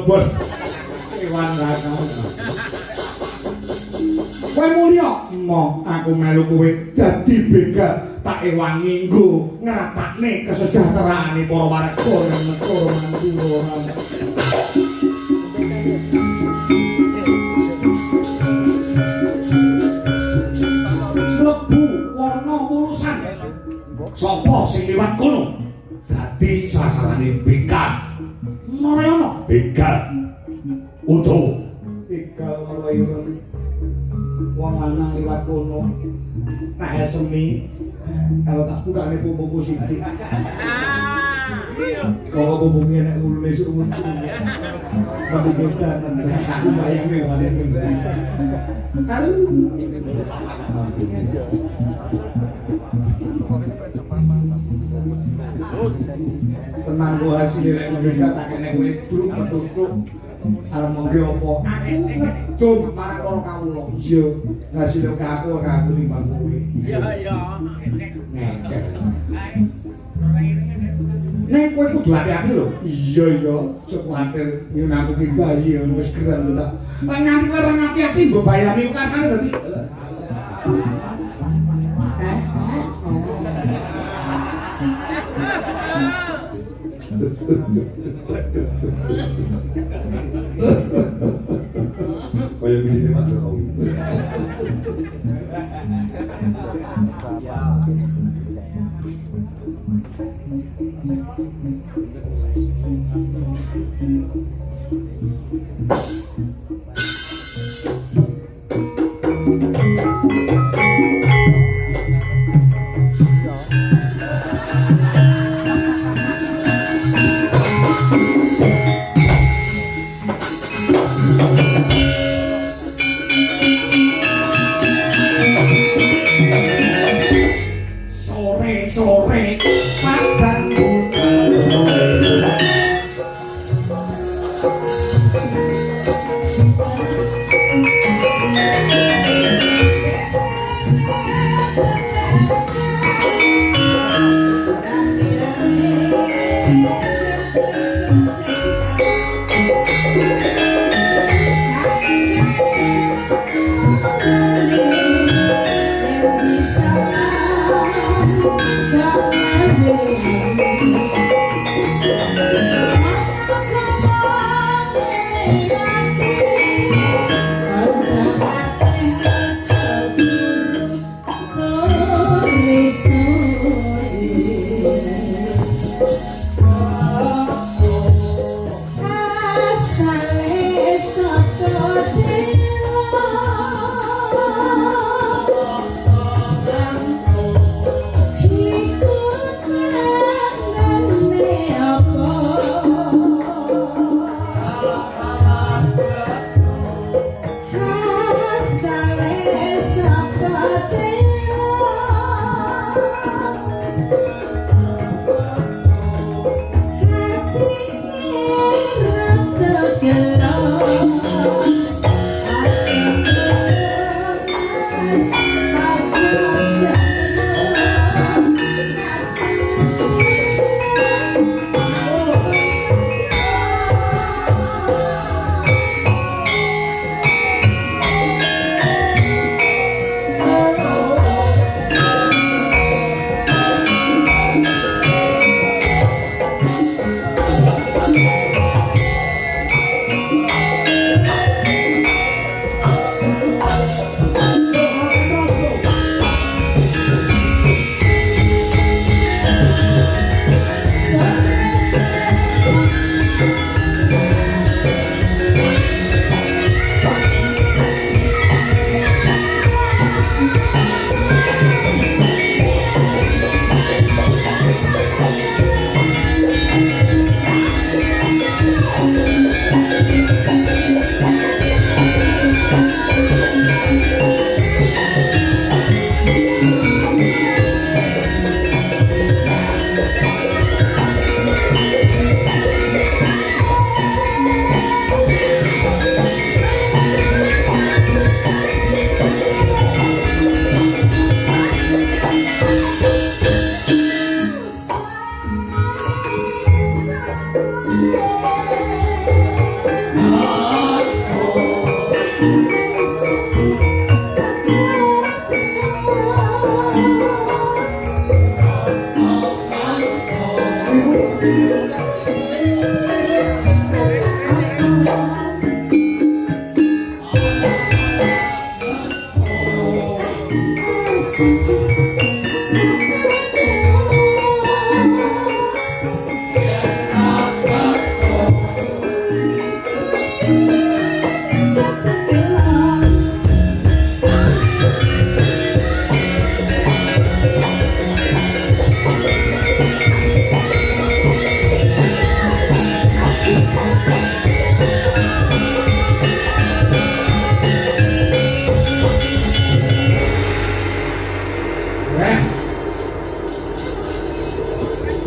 Bos. Iwan Raka. Kowe mulya, mo aku melu kowe dadi begal tak ewangi nggo ngratakne kesejahteraane para warga negara Mandura. Mlebu wana wulusan. Sapa sing liwat kono? Dadi sasarane begal. Mariono begal. Utuh begal karo ireng. Wong lanang liwat kono tak esemi kalau tak bukane pupuku siji kalau pupuke nek ulune suwun-suwun mati kedanan aku bayange ngene karo tenang go hasil nek mereka tak kene kowe bruk petutuk arep monggo apa aku ngedon marang para kawula iya hasil ke aku timbang kowe iya ngekek nek kowe kudu hati-hati lho iya aja kuwatir yen aku ki bayi wis keren to tak nganti ora hati-hati mbok bayani ukasane dadi Kaya gini Mas Rowi. Sore padang Yeah.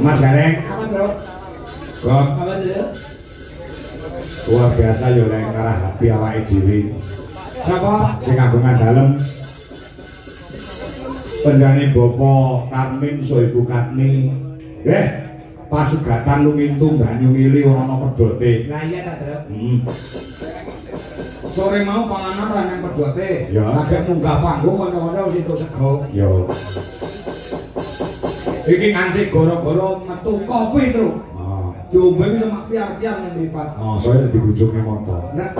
Mas Gareng. Apa, Bro? Kok Apa, Bro? luar biasa yo nek ngarah hati awake dhewe. Sapa sing kagungan dalem? Penjane Bapak Karmin so Ibu Katmi. Pasugatan lumintu banyu ngili ana pedote. Lah iya ta, Bro. Sore mau panganan ra nang pedote. Ya lagi munggah panggung kanca-kanca wis entuk sego. Ya. Iki ngancik gara-gara metu kopi terus. Diombe wis semak tiar-tiar nang mripat. Oh, saya dibujuke motor. Nah,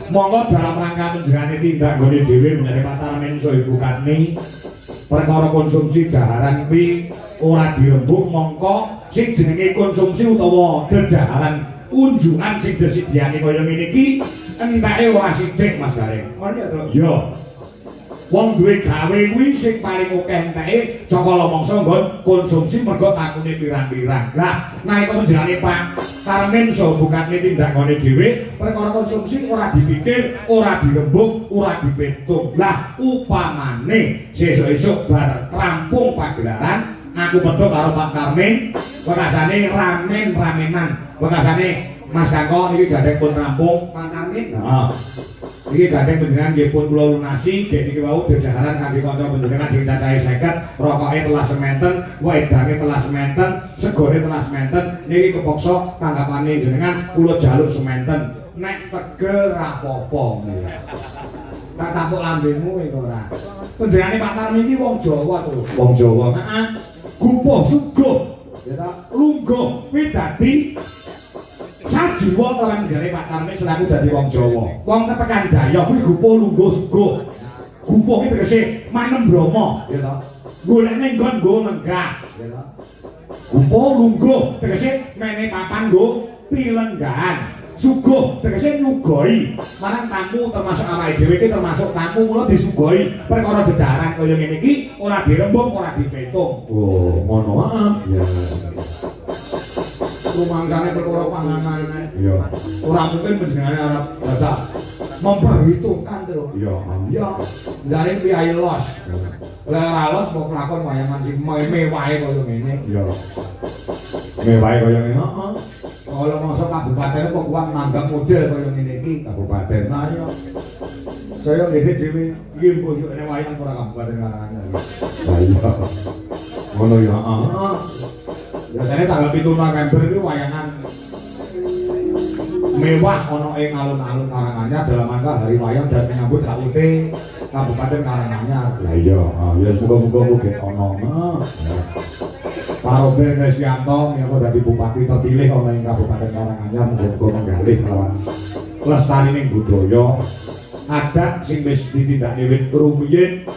monggo dalam rangka menjerani tindak nggone dhewe menjadi Patarmin so Ibu Katmi. Perkara konsumsi daharan kuwi ora dirembug mongko sing jenenge konsumsi utawa dedaharan unjukan sing disediani kaya ngene iki entake ora sithik Mas Gareng. Ngono ya, Bro. Yo. Wong duwe gawe kuwi sing paling akeh enteke cakala mangsa nggon konsumsi mergo takune pirang-pirang. Lah, nalika menjalani Pak Karmin so bukane tindak ngene dhewe, perkara konsumsi ora dipikir, ora dirembug, ora dipetung. Lah, upamane sesuk-esuk bar rampung pagelaran, aku medhok karo Pak Karmin, wekasane ramen-ramenan. Wekasane Mas Kakok niki gandeng pun rampung Pak Karmin. Heeh. Iki gandeng panjenengan nggih pun kula lunasi, dek niki wau dedaharan kangge kanca panjenengan sing cacahe 50, rokoke telah sementen, wedange telah sementen, segone telah sementen. Niki kepaksa tanggapane jenengan kula jaluk sementen. Nek tegel ra apa-apa. Tak tampuk lambemu iku ora. Panjenengane Pak Karmin iki wong Jawa to. Wong Jawa. Heeh. Gupuh suguh. Ya ta, lungguh kuwi dadi sajiwa orang jare Pak Karmin selaku dadi wong Jawa. Wong ketekan Dayak kuwi gupuh lungguh suguh. Gupuh iki tegese manem Brama, ya ta. Golekne nggon nggo lenggah, ya ta. Gupuh lungguh tegese mene papan nggo pilenggahan. Suguh tegese nyugoi. Marang tamu termasuk awake dhewe iki termasuk tamu mula disugoi. Perkara jejaran kaya ngene iki ora dirembug, ora dipetung. Oh, ngono wae. Ya. Rumangsane perkara panganan. Iya. Ora mungkin panjenengane ora bisa memperhitungkan terus. Iya. Iya. Jare piye los. Lah ora los kok lakon wayangan sing mewahe kaya ngene. Iya. Mewahe kaya ngene. Heeh. Kalau masuk kabupaten kok kuat nanggap model kaya ngene iki kabupaten. Nah iya. Saya nggih dhewe iki mbojone wayang ora kabupaten Karanganyar. Lah iya. Ngono ya, heeh. Biasanya tanggal 7 November itu wayangan mewah ana ing alun-alun Karanganyar dalam rangka hari wayang dan menyambut HUT Kabupaten Karanganyar. Lah iya, ya muga-muga mugi ana. Pak Robert Resianto menika dadi bupati terpilih ana ing Kabupaten Karanganyar muga-muga menggalih lawan lestarining budaya adat sing wis ditindakne rumiyin